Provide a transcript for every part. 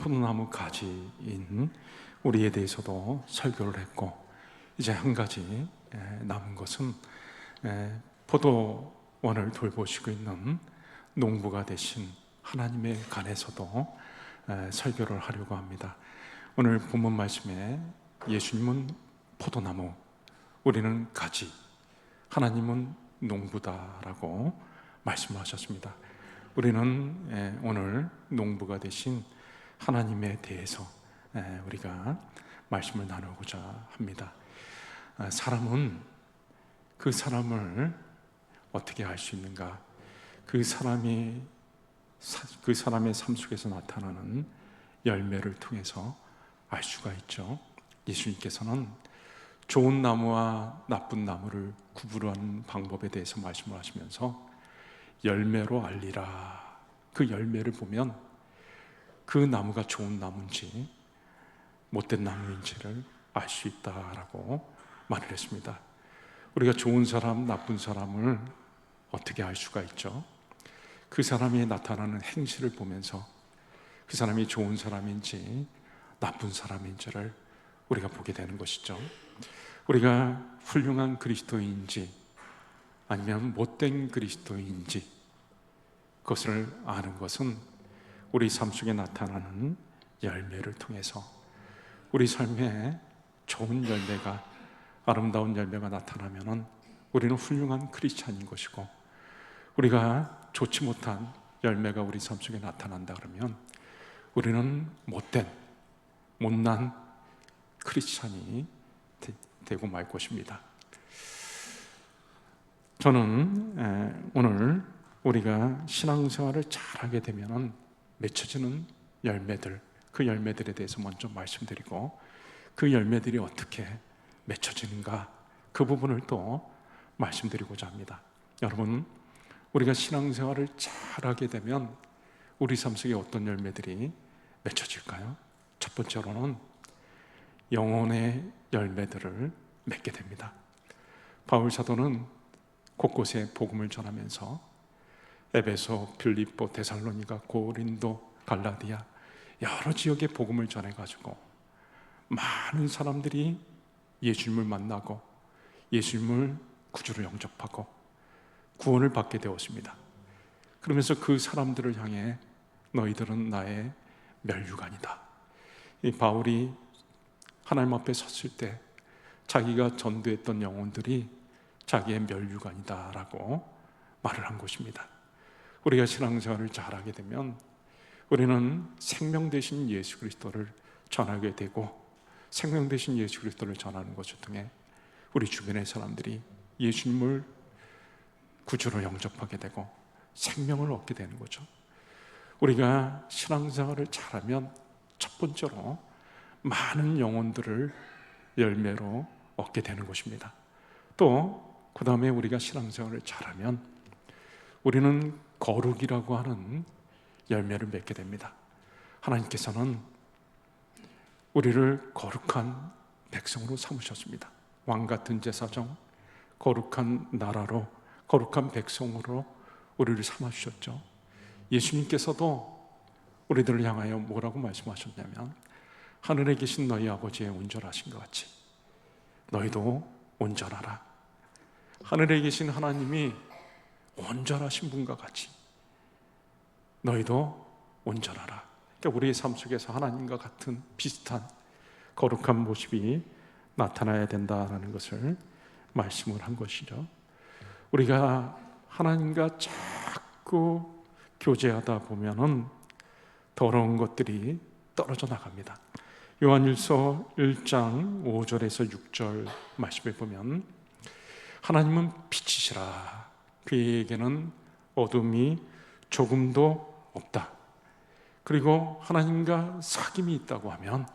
포도나무 가지인 우리에 대해서도 설교를 했고, 이제 한 가지 남은 것은 포도원을 돌보시고 있는 농부가 되신 하나님에 관해서도 설교를 하려고 합니다. 오늘 본문 말씀에 예수님은 포도나무, 우리는 가지, 하나님은 농부다라고 말씀하셨습니다. 우리는 오늘 농부가 되신 하나님에 대해서 우리가 말씀을 나누고자 합니다. 사람은 그 사람을 어떻게 알 수 있는가? 그 사람의 삶 속에서 나타나는 열매를 통해서 알 수가 있죠. 예수님께서는 좋은 나무와 나쁜 나무를 구분하는 방법에 대해서 말씀을 하시면서 열매로 알리라, 그 열매를 보면 그 나무가 좋은 나무인지 못된 나무인지를 알 수 있다라고 말을 했습니다. 우리가 좋은 사람, 나쁜 사람을 어떻게 알 수가 있죠? 그 사람이 나타나는 행실을 보면서 그 사람이 좋은 사람인지 나쁜 사람인지를 우리가 보게 되는 것이죠. 우리가 훌륭한 그리스도인지 아니면 못된 그리스도인지 그것을 아는 것은 우리 삶 속에 나타나는 열매를 통해서, 우리 삶에 좋은 열매가, 아름다운 열매가 나타나면 우리는 훌륭한 크리스찬인 것이고, 우리가 좋지 못한 열매가 우리 삶 속에 나타난다 그러면 우리는 못난 크리스찬이 되고 말 것입니다. 저는 오늘 우리가 신앙생활을 잘하게 되면 맺혀지는 열매들, 그 열매들에 대해서 먼저 말씀드리고, 그 열매들이 어떻게 맺혀지는가, 그 부분을 또 말씀드리고자 합니다. 여러분, 우리가 신앙생활을 잘하게 되면 우리 삶 속에 어떤 열매들이 맺혀질까요? 첫 번째로는 영혼의 열매들을 맺게 됩니다. 바울 사도는 곳곳에 복음을 전하면서 에베소, 빌립보, 데살로니가, 고린도, 갈라디아 여러 지역에 복음을 전해가지고 많은 사람들이 예수님을 만나고 예수님을 구주로 영접하고 구원을 받게 되었습니다. 그러면서 그 사람들을 향해 너희들은 나의 멸류관이다. 이 바울이 하나님 앞에 섰을 때 자기가 전도했던 영혼들이 자기의 멸류관이다 라고 말을 한 것입니다. 우리가 신앙생활을 잘하게 되면 우리는 생명 되신 예수 그리스도를 전하게 되고, 생명 되신 예수 그리스도를 전하는 것을 통해 우리 주변의 사람들이 예수님을 구주로 영접하게 되고 생명을 얻게 되는 거죠. 우리가 신앙생활을 잘하면 첫 번째로 많은 영혼들을 열매로 얻게 되는 것입니다. 또 그 다음에 우리가 신앙생활을 잘하면 우리는 거룩이라고 하는 열매를 맺게 됩니다. 하나님께서는 우리를 거룩한 백성으로 삼으셨습니다. 왕같은 제사장, 거룩한 나라로, 거룩한 백성으로 우리를 삼아주셨죠. 예수님께서도 우리들을 향하여 뭐라고 말씀하셨냐면, 하늘에 계신 너희 아버지의 온전하신 것 같이 너희도 온전하라. 하늘에 계신 하나님이 온전하신 분과 같이 너희도 온전하라. 그러니까 우리의 삶 속에서 하나님과 같은 비슷한 거룩한 모습이 나타나야 된다는 것을 말씀을 한 것이죠. 우리가 하나님과 자꾸 교제하다 보면은 더러운 것들이 떨어져 나갑니다. 요한일서 1장 5절에서 6절 말씀을 보면 하나님은 빛이시라. 그에게는 어둠이 조금도 없다. 그리고 하나님과 사귐이 있다고 하면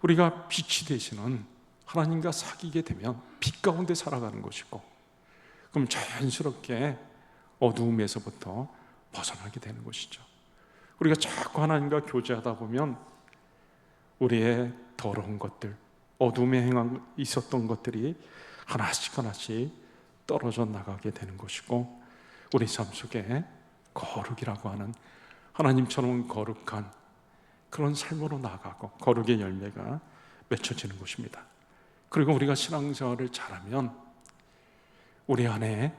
우리가 빛이 되시는 하나님과 사귀게 되면 빛 가운데 살아가는 것이고, 그럼 자연스럽게 어두움에서부터 벗어나게 되는 것이죠. 우리가 자꾸 하나님과 교제하다 보면 우리의 더러운 것들, 어둠에 있었던 것들이 하나씩 떨어져 나가게 되는 것이고, 우리 삶 속에 거룩이라고 하는 하나님처럼 거룩한 그런 삶으로 나아가고 거룩의 열매가 맺혀지는 것입니다. 그리고 우리가 신앙생활을 잘하면 우리 안에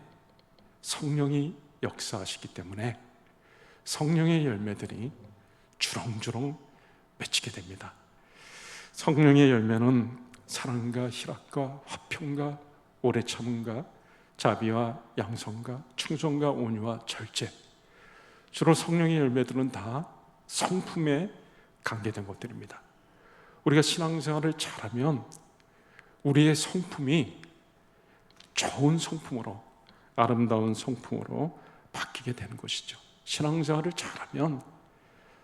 성령이 역사하시기 때문에 성령의 열매들이 주렁주렁 맺히게 됩니다. 성령의 열매는 사랑과 희락과 화평과 오래 참음과 자비와 양선과 충성과 온유와 절제, 주로 성령의 열매들은 다 성품에 관계된 것들입니다. 우리가 신앙생활을 잘하면 우리의 성품이 좋은 성품으로, 아름다운 성품으로 바뀌게 되는 것이죠. 신앙생활을 잘하면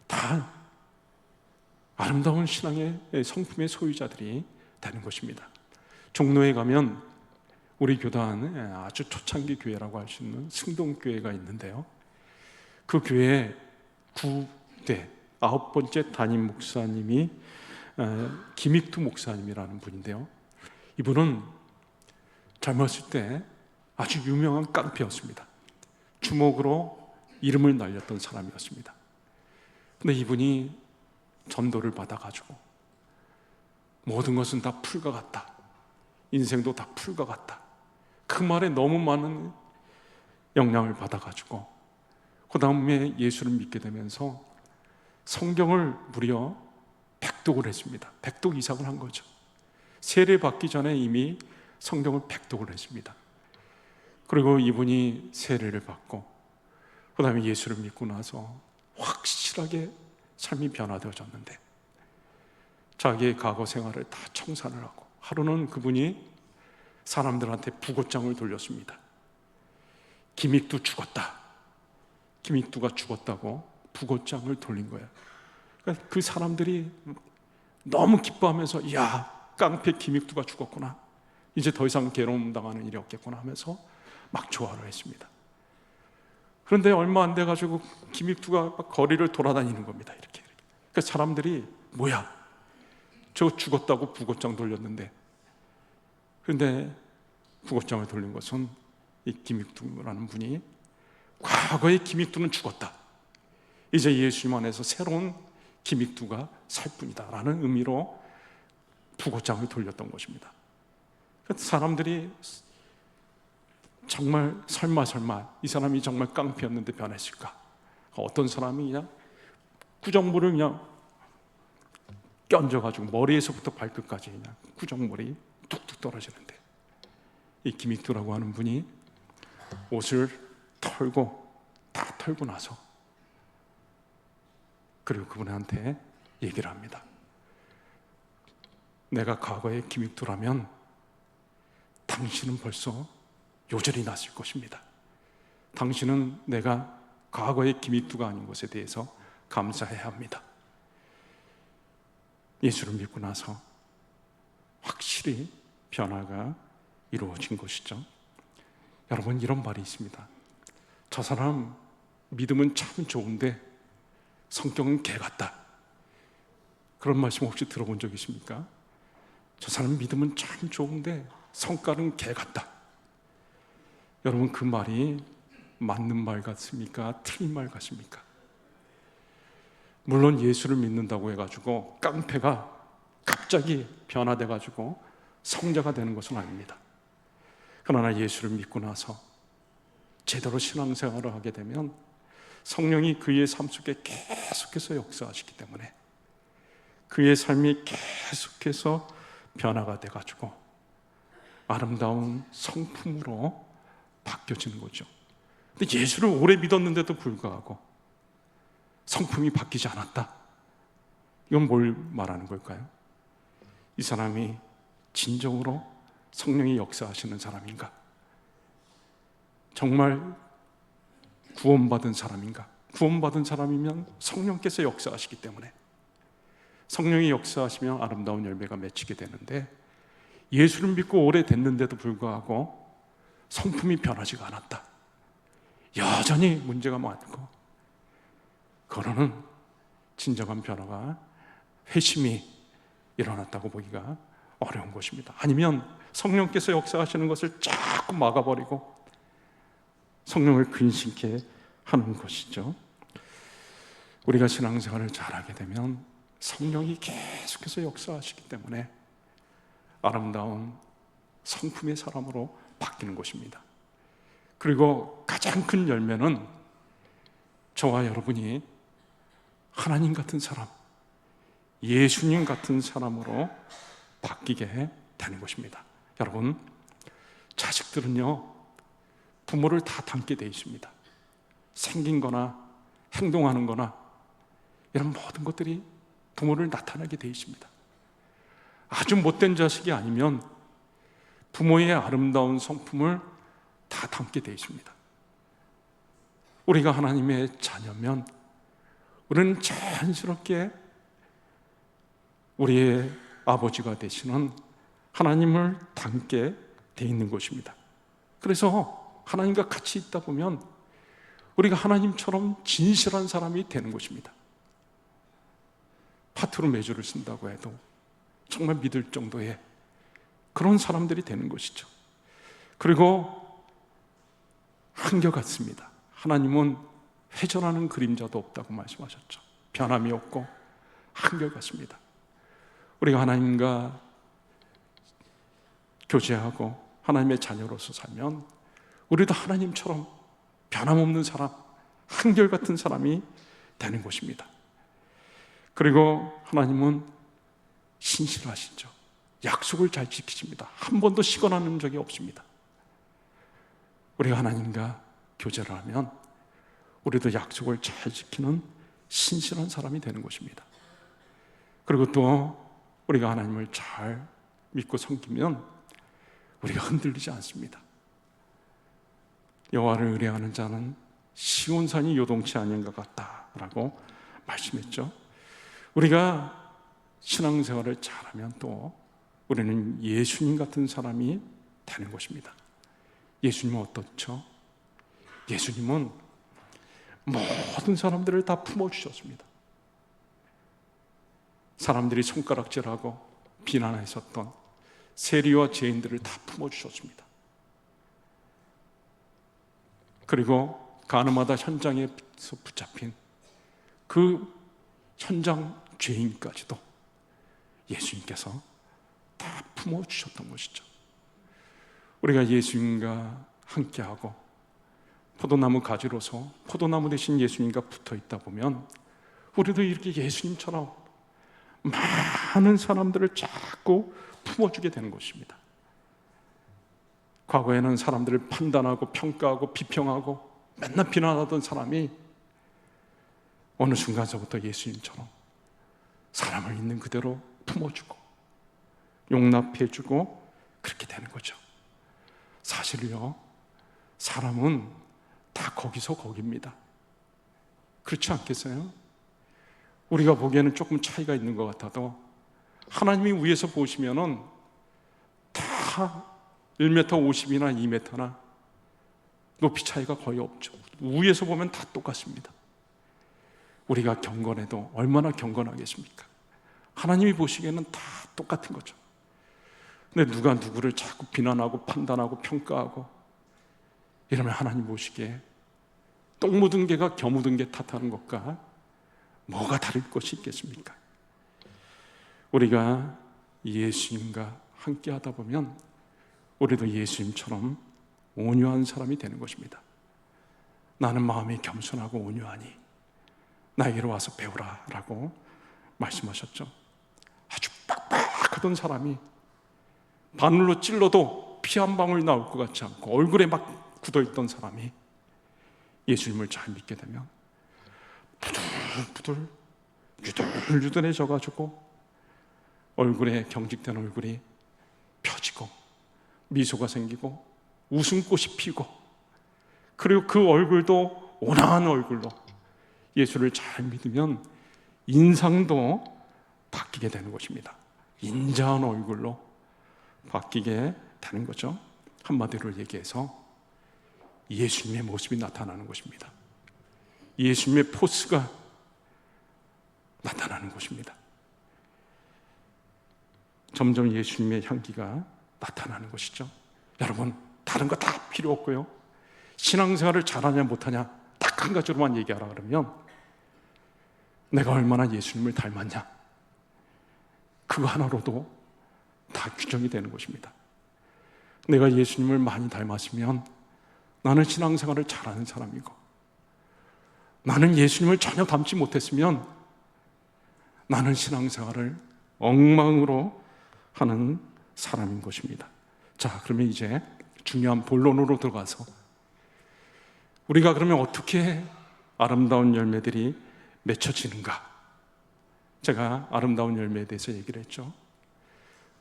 다 아름다운 신앙의 성품의 소유자들이 되는 것입니다. 종로에 가면 우리 교단에 아주 초창기 교회라고 할 수 있는 승동교회가 있는데요, 그 교회 9대 9번째 담임 목사님이 김익두 목사님이라는 분인데요, 이분은 젊었을 때 아주 유명한 깡패였습니다. 주먹으로 이름을 날렸던 사람이었습니다. 근데 이분이 전도를 받아가지고 모든 것은 다 풀과 같다, 인생도 다 풀과 같다, 그 말에 너무 많은 영향을 받아가지고 그 다음에 예수를 믿게 되면서 성경을 무려 100독을 했습니다. 100독 이상을 한 거죠. 세례 받기 전에 이미 성경을 100독을 했습니다. 그리고 이분이 세례를 받고 그 다음에 예수를 믿고 나서 확실하게 삶이 변화되어졌는데, 자기의 과거 생활을 다 청산을 하고 하루는 그분이 사람들한테 부고장을 돌렸습니다. 김익두 죽었다, 김익두가 죽었다고 부고장을 돌린 거예요. 그러니까 그 사람들이 너무 기뻐하면서, 야, 깡패 김익두가 죽었구나, 이제 더 이상 괴로움 당하는 일이 없겠구나 하면서 막 좋아를 했습니다. 그런데 얼마 안 돼가지고 김익두가 막 거리를 돌아다니는 겁니다. 이렇게. 그러니까 사람들이, 뭐야, 저 죽었다고 부고장 돌렸는데. 그런데 부고장을 돌린 것은 이 김익두라는 분이, 과거의 김익두는 죽었다, 이제 예수님 안에서 새로운 김익두가 살 뿐이다 라는 의미로 부고장을 돌렸던 것입니다. 사람들이 정말 설마 이 사람이 정말 깡패였는데 변했을까? 어떤 사람이 그냥 구정물을 그냥 껴얹어가지고 머리에서부터 발끝까지 그냥 구정물이 뚝뚝 떨어지는데, 이 김익두라고 하는 분이 옷을 다 털고 나서 그리고 그분한테 얘기를 합니다. 내가 과거의 김익두라면 당신은 벌써 요절이 났을 것입니다. 당신은 내가 과거의 김익두가 아닌 것에 대해서 감사해야 합니다. 예수를 믿고 나서 확실히 변화가 이루어진 것이죠. 여러분, 이런 말이 있습니다. 저 사람 믿음은 참 좋은데 성격은 개 같다. 그런 말씀 혹시 들어본 적 있습니까? 저 사람 믿음은 참 좋은데 성깔은 개 같다. 여러분, 그 말이 맞는 말 같습니까? 틀린 말 같습니까? 물론 예수를 믿는다고 해가지고 깡패가 갑자기 변화돼가지고 성자가 되는 것은 아닙니다. 그러나 예수를 믿고 나서 제대로 신앙생활을 하게 되면 성령이 그의 삶 속에 계속해서 역사하시기 때문에 그의 삶이 계속해서 변화가 돼가지고 아름다운 성품으로 바뀌어지는 거죠. 근데 예수를 오래 믿었는데도 불구하고 성품이 바뀌지 않았다. 이건 뭘 말하는 걸까요? 이 사람이 진정으로 성령이 역사하시는 사람인가? 정말 구원받은 사람인가? 구원받은 사람이면 성령께서 역사하시기 때문에, 성령이 역사하시면 아름다운 열매가 맺히게 되는데, 예수를 믿고 오래됐는데도 불구하고 성품이 변하지가 않았다. 여전히 문제가 많고, 그러는 진정한 변화가, 회심이 일어났다고 보기가 어려운 것입니다. 아니면 성령께서 역사하시는 것을 자꾸 막아버리고 성령을 근심케 하는 것이죠. 우리가 신앙생활을 잘하게 되면 성령이 계속해서 역사하시기 때문에 아름다운 성품의 사람으로 바뀌는 것입니다. 그리고 가장 큰 열매는 저와 여러분이 하나님 같은 사람, 예수님 같은 사람으로 바뀌게 되는 것입니다. 여러분, 자식들은요, 부모를 다 닮게 되어 있습니다. 생긴 거나 행동하는 거나 이런 모든 것들이 부모를 나타나게 되어 있습니다. 아주 못된 자식이 아니면 부모의 아름다운 성품을 다 담게 되어 있습니다. 우리가 하나님의 자녀면 우리는 자연스럽게 우리의 아버지가 되시는 하나님을 닮게 되어 있는 것입니다. 그래서 하나님과 같이 있다 보면 우리가 하나님처럼 진실한 사람이 되는 것입니다. 파트로 매주를 쓴다고 해도 정말 믿을 정도의 그런 사람들이 되는 것이죠. 그리고 한결같습니다. 하나님은 회전하는 그림자도 없다고 말씀하셨죠. 변함이 없고 한결같습니다. 우리가 하나님과 교제하고 하나님의 자녀로서 살면 우리도 하나님처럼 변함없는 사람, 한결같은 사람이 되는 것입니다. 그리고 하나님은 신실하시죠. 약속을 잘 지키십니다. 한 번도 시건하는 적이 없습니다. 우리가 하나님과 교제를 하면 우리도 약속을 잘 지키는 신실한 사람이 되는 것입니다. 그리고 또 우리가 하나님을 잘 믿고 섬기면 우리가 흔들리지 않습니다. 여호와를 의뢰하는 자는 시온산이 요동치 아니한 것 같다라고 말씀했죠. 우리가 신앙생활을 잘하면 또 우리는 예수님 같은 사람이 되는 것입니다. 예수님은 어떻죠? 예수님은 모든 사람들을 다 품어주셨습니다. 사람들이 손가락질하고 비난했었던 세리와 죄인들을 다 품어주셨습니다. 그리고 가늠하다 현장에서 붙잡힌 그 현장 죄인까지도 예수님께서 다 품어주셨던 것이죠. 우리가 예수님과 함께하고 포도나무 가지로서 포도나무 대신 예수님과 붙어 있다 보면 우리도 이렇게 예수님처럼 많은 사람들을 자꾸 품어주게 되는 것입니다. 과거에는 사람들을 판단하고 평가하고 비평하고 맨날 비난하던 사람이 어느 순간서부터 예수님처럼 사람을 있는 그대로 품어주고 용납해주고 그렇게 되는 거죠. 사실요, 사람은 다 거기서 거기입니다. 그렇지 않겠어요? 우리가 보기에는 조금 차이가 있는 것 같아도 하나님이 위에서 보시면은 다 1m 50이나 2m나 높이 차이가 거의 없죠. 위에서 보면 다 똑같습니다. 우리가 경건해도 얼마나 경건하겠습니까? 하나님이 보시기에는 다 똑같은 거죠. 근데 누가 누구를 자꾸 비난하고 판단하고 평가하고 이러면 하나님 보시기에 똥 묻은 개가 겨 묻은 개 탓하는 것과 뭐가 다를 것이 있겠습니까? 우리가 예수님과 함께 하다 보면 우리도 예수님처럼 온유한 사람이 되는 것입니다. 나는 마음이 겸손하고 온유하니 나에게로 와서 배우라 라고 말씀하셨죠. 아주 빡빡하던 사람이 바늘로 찔러도 피 한 방울 나올 것 같지 않고 얼굴에 막 굳어있던 사람이 예수님을 잘 믿게 되면 부들부들 유들유들해져가지고 얼굴에 경직된 얼굴이 펴지고 미소가 생기고 웃음꽃이 피고 그리고 그 얼굴도 온화한 얼굴로 예수를 잘 믿으면 인상도 바뀌게 되는 것입니다. 인자한 얼굴로 바뀌게 되는 거죠. 한마디로 얘기해서 예수님의 모습이 나타나는 것입니다. 예수님의 포스가 나타나는 것입니다. 점점 예수님의 향기가 나타나는 것이죠. 여러분, 다른 거 다 필요 없고요. 신앙생활을 잘하냐 못하냐 딱 한 가지로만 얘기하라 그러면 내가 얼마나 예수님을 닮았냐 그거 하나로도 다 규정이 되는 것입니다. 내가 예수님을 많이 닮았으면 나는 신앙생활을 잘하는 사람이고, 나는 예수님을 전혀 닮지 못했으면 나는 신앙생활을 엉망으로 하는 사람인 것입니다. 자, 그러면 이제 중요한 본론으로 들어가서 우리가 그러면 어떻게 아름다운 열매들이 맺혀지는가? 제가 아름다운 열매에 대해서 얘기를 했죠.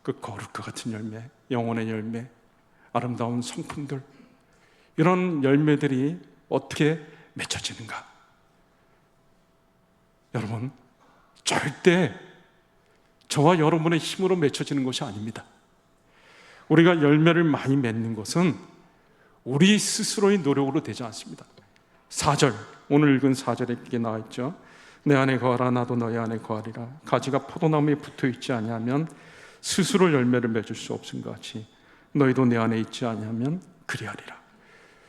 그 거룩과 같은 열매, 영혼의 열매, 아름다운 성품들, 이런 열매들이 어떻게 맺혀지는가? 여러분, 절대 저와 여러분의 힘으로 맺혀지는 것이 아닙니다. 우리가 열매를 많이 맺는 것은 우리 스스로의 노력으로 되지 않습니다. 4절, 오늘 읽은 4절에 이렇게 나와 있죠. 내 안에 거하라 나도 너희 안에 거하리라. 가지가 포도나무에 붙어있지 아니하면 스스로 열매를 맺을 수 없음 같이 너희도 내 안에 있지 아니하면 그리하리라.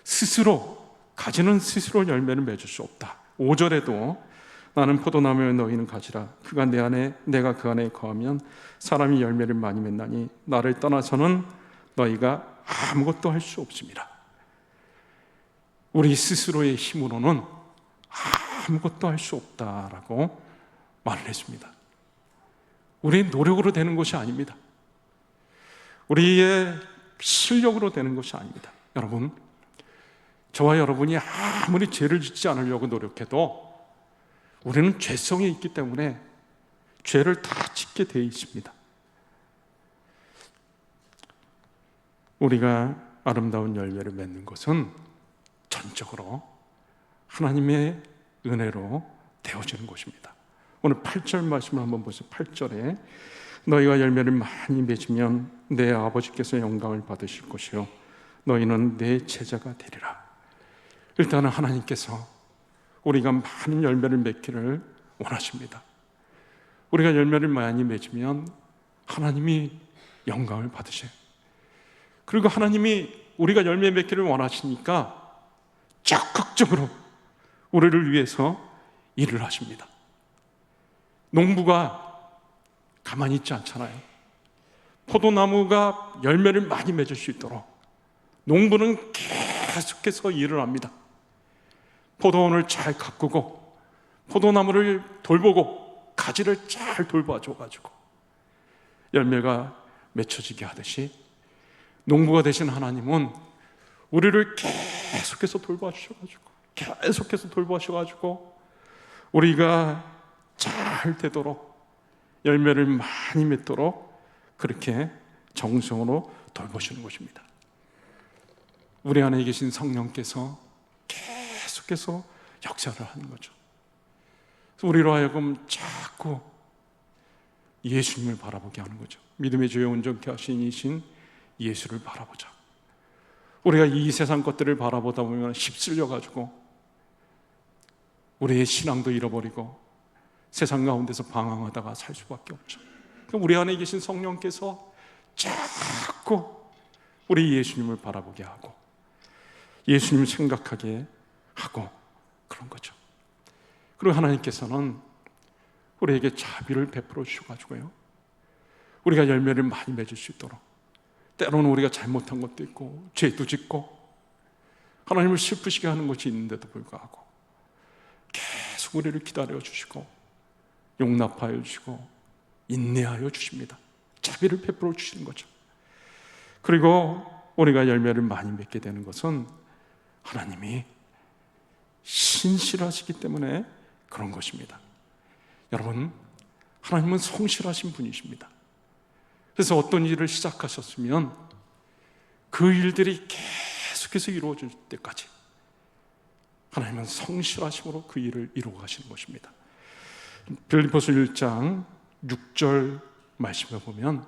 스스로, 가지는 스스로 열매를 맺을 수 없다. 5절에도 나는 포도나무에 너희는 가지라. 그가 내 안에 내가 그 안에 거하면 사람이 열매를 많이 맺나니 나를 떠나서는 너희가 아무것도 할 수 없습니다. 우리 스스로의 힘으로는 아무것도 할 수 없다라고 말을 했습니다. 우리의 노력으로 되는 것이 아닙니다. 우리의 실력으로 되는 것이 아닙니다. 여러분, 저와 여러분이 아무리 죄를 짓지 않으려고 노력해도 우리는 죄성이 있기 때문에 죄를 다 짓게 되어 있습니다. 우리가 아름다운 열매를 맺는 것은 전적으로 하나님의 은혜로 되어지는 것입니다. 오늘 8절 말씀을 한번 보세요. 8절에 너희가 열매를 많이 맺으면 내 아버지께서 영광을 받으실 것이요 너희는 내 제자가 되리라. 일단은 하나님께서 우리가 많은 열매를 맺기를 원하십니다. 우리가 열매를 많이 맺으면 하나님이 영광을 받으셔요. 그리고 하나님이 우리가 열매 맺기를 원하시니까 적극적으로 우리를 위해서 일을 하십니다. 농부가 가만히 있지 않잖아요. 포도나무가 열매를 많이 맺을 수 있도록 농부는 계속해서 일을 합니다. 포도원을 잘 가꾸고 포도나무를 돌보고 가지를 잘 돌봐줘가지고 열매가 맺혀지게 하듯이 농부가 되신 하나님은 우리를 계속해서 돌봐주셔가지고 우리가 잘 되도록 열매를 많이 맺도록 그렇게 정성으로 돌보시는 것입니다. 우리 안에 계신 성령께서 계속해서 역사를 하는 거죠. 우리로 하여금 자꾸 예수님을 바라보게 하는 거죠. 믿음의 주에 온전케 하신 이신 예수를 바라보자. 우리가 이 세상 것들을 바라보다 보면 휩쓸려가지고 우리의 신앙도 잃어버리고 세상 가운데서 방황하다가 살 수밖에 없죠. 우리 안에 계신 성령께서 자꾸 우리 예수님을 바라보게 하고 예수님을 생각하게 하고 그런 거죠. 그리고 하나님께서는 우리에게 자비를 베풀어 주셔가지고요, 우리가 열매를 많이 맺을 수 있도록, 때로는 우리가 잘못한 것도 있고 죄도 짓고 하나님을 슬프시게 하는 것이 있는데도 불구하고 계속 우리를 기다려 주시고 용납하여 주시고 인내하여 주십니다. 자비를 베풀어 주시는 거죠. 그리고 우리가 열매를 많이 맺게 되는 것은 하나님이 신실하시기 때문에 그런 것입니다. 여러분, 하나님은 성실하신 분이십니다. 그래서 어떤 일을 시작하셨으면 그 일들이 계속해서 이루어질 때까지 하나님은 성실하심으로 그 일을 이루어 가시는 것입니다. 빌립보서 1장 6절 말씀을 보면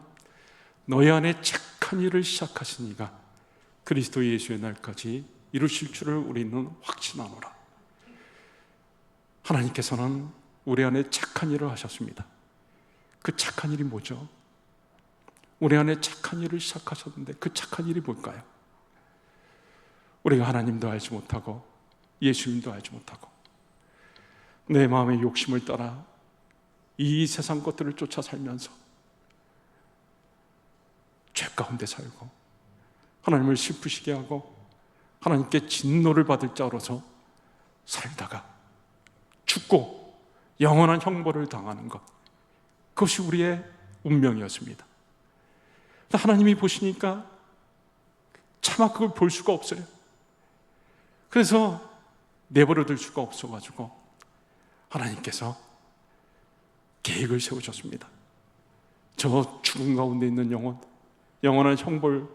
너희 안에 착한 일을 시작하신 이가 그리스도 예수의 날까지 이루실 줄을 우리는 확신하노라. 하나님께서는 우리 안에 착한 일을 하셨습니다. 그 착한 일이 뭐죠? 우리 안에 착한 일을 시작하셨는데 그 착한 일이 뭘까요? 우리가 하나님도 알지 못하고 예수님도 알지 못하고 내 마음의 욕심을 따라 이 세상 것들을 쫓아 살면서 가운데 살고 하나님을 슬프시게 하고 하나님께 진노를 받을 자로서 살다가 죽고 영원한 형벌을 당하는 것, 그것이 우리의 운명이었습니다. 하나님이 보시니까 차마 그걸 볼 수가 없어요. 그래서 내버려 둘 수가 없어가지고 하나님께서 계획을 세우셨습니다. 저 죽음 가운데 있는 영혼, 영원한 형벌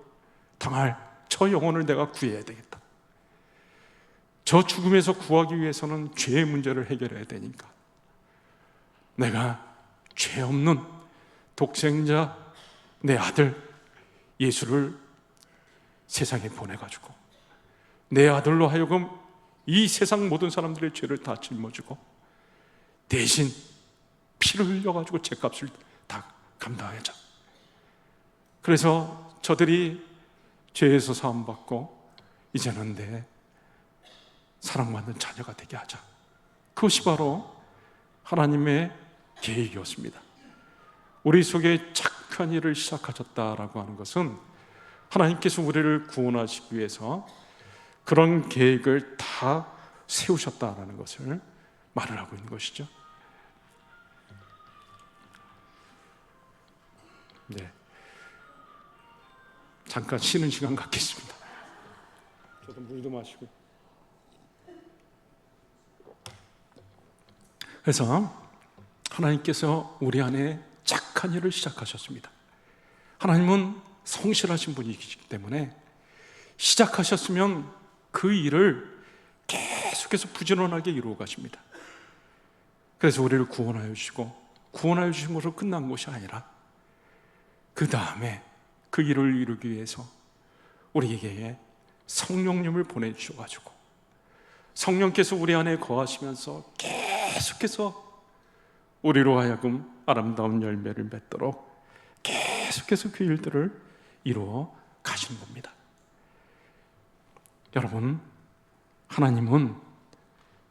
당할 저 영혼을 내가 구해야 되겠다. 저 죽음에서 구하기 위해서는 죄의 문제를 해결해야 되니까 내가 죄 없는 독생자 내 아들 예수를 세상에 보내가지고 내 아들로 하여금 이 세상 모든 사람들의 죄를 다 짊어지고 대신 피를 흘려가지고 죄값을 다 감당하자. 그래서 저들이 죄에서 사함받고 이제는 내 사랑받는 자녀가 되게 하자. 그것이 바로 하나님의 계획이었습니다. 우리 속에 착한 일을 시작하셨다라고 하는 것은 하나님께서 우리를 구원하시기 위해서 그런 계획을 다 세우셨다라는 것을 말을 하고 있는 것이죠. 네, 잠깐 쉬는 시간 갖겠습니다. 저도 물도 마시고. 그래서 하나님께서 우리 안에 착한 일을 시작하셨습니다. 하나님은 성실하신 분이시기 때문에 시작하셨으면 그 일을 계속해서 부지런하게 이루어 가십니다. 그래서 우리를 구원하여 주시고, 구원하여 주신 것으로 끝난 것이 아니라 그 다음에 그 일을 이루기 위해서 우리에게 성령님을 보내주셔가지고 성령께서 우리 안에 거하시면서 계속해서 우리로 하여금 아름다운 열매를 맺도록 계속해서 그 일들을 이루어 가시는 겁니다. 여러분, 하나님은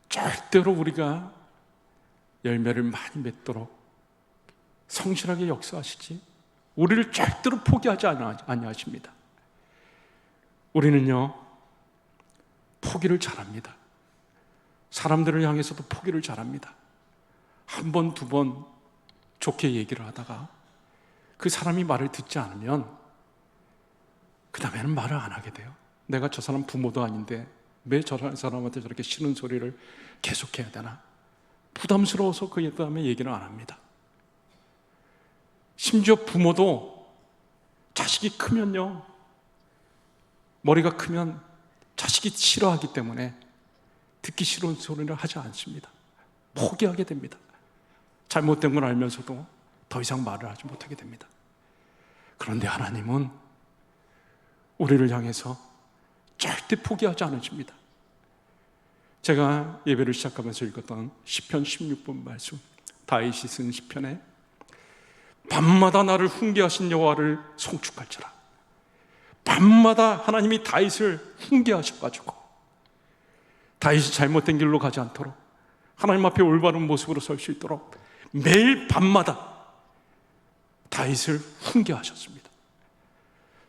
절대로 우리가 열매를 많이 맺도록 성실하게 역사하시지 우리를 절대로 포기하지 아니하십니다. 우리는요, 포기를 잘합니다. 사람들을 향해서도 포기를 잘합니다. 한 번, 두 번 좋게 얘기를 하다가 그 사람이 말을 듣지 않으면 그 다음에는 말을 안 하게 돼요. 내가 저 사람 부모도 아닌데 왜 저 사람한테 저렇게 싫은 소리를 계속해야 되나? 부담스러워서 그 다음에 얘기를 안 합니다. 심지어 부모도 자식이 크면요, 머리가 크면 자식이 싫어하기 때문에 듣기 싫은 소리를 하지 않습니다. 포기하게 됩니다. 잘못된 걸 알면서도 더 이상 말을 하지 못하게 됩니다. 그런데 하나님은 우리를 향해서 절대 포기하지 않으십니다. 제가 예배를 시작하면서 읽었던 시편 16번 말씀, 다윗이 쓴 시편에 밤마다 나를 훈계하신 여호와를 송축할지라. 밤마다 하나님이 다윗을 훈계하셔가지고 다윗이 잘못된 길로 가지 않도록 하나님 앞에 올바른 모습으로 설 수 있도록 매일 밤마다 다윗을 훈계하셨습니다.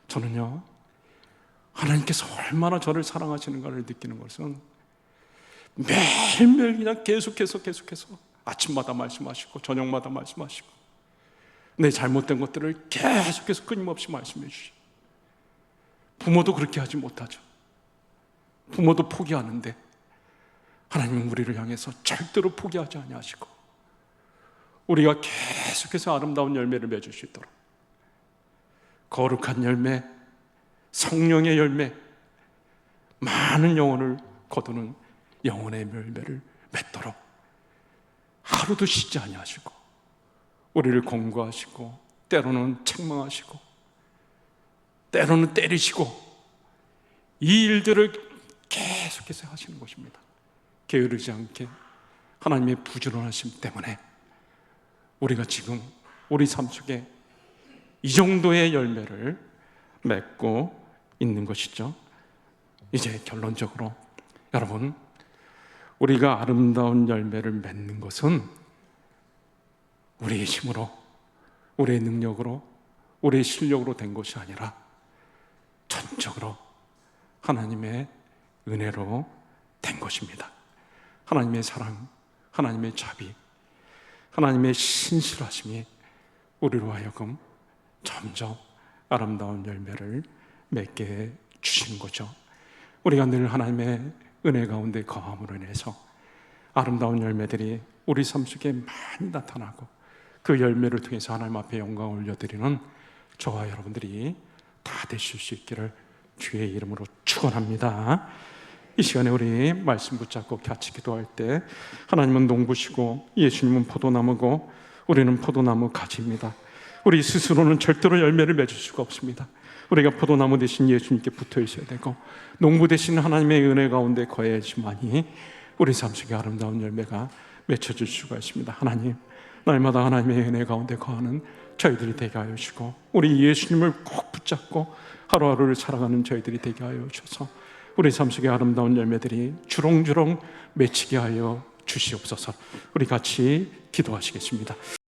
저는요, 하나님께서 얼마나 저를 사랑하시는가를 느끼는 것은 매일매일 그냥 계속해서 아침마다 말씀하시고 저녁마다 말씀하시고 내 잘못된 것들을 계속해서 끊임없이 말씀해 주시고, 부모도 그렇게 하지 못하죠. 부모도 포기하는데 하나님은 우리를 향해서 절대로 포기하지 아니하시고 우리가 계속해서 아름다운 열매를 맺을 수 있도록 거룩한 열매, 성령의 열매, 많은 영혼을 거두는 영혼의 열매를 맺도록 하루도 쉬지 아니하시고 우리를 권고하시고 때로는 책망하시고 때로는 때리시고 이 일들을 계속해서 하시는 것입니다. 게으르지 않게 하나님의 부지런하심 때문에 우리가 지금 우리 삶 속에 이 정도의 열매를 맺고 있는 것이죠. 이제 결론적으로 여러분, 우리가 아름다운 열매를 맺는 것은 우리의 힘으로, 우리의 능력으로, 우리의 실력으로 된 것이 아니라 전적으로 하나님의 은혜로 된 것입니다. 하나님의 사랑, 하나님의 자비, 하나님의 신실하심이 우리로 하여금 점점 아름다운 열매를 맺게 주시는 거죠. 우리가 늘 하나님의 은혜 가운데 거함으로 인해서 아름다운 열매들이 우리 삶 속에 많이 나타나고 그 열매를 통해서 하나님 앞에 영광을 올려드리는 저와 여러분들이 다 되실 수 있기를 주의 이름으로 축원합니다. 이 시간에 우리 말씀 붙잡고 같이 기도할 때 하나님은 농부시고 예수님은 포도나무고 우리는 포도나무 가지입니다. 우리 스스로는 절대로 열매를 맺을 수가 없습니다. 우리가 포도나무 대신 예수님께 붙어 있어야 되고 농부 대신 하나님의 은혜 가운데 거해야지만이 우리 삶 속에 아름다운 열매가 맺혀질 수가 있습니다. 하나님, 날마다 하나님의 은혜 가운데 거하는 저희들이 되게 하여 주시고 우리 예수님을 꼭 붙잡고 하루하루를 살아가는 저희들이 되게 하여 주셔서 우리 삶 속에 아름다운 열매들이 주렁주렁 맺히게 하여 주시옵소서. 우리 같이 기도하시겠습니다.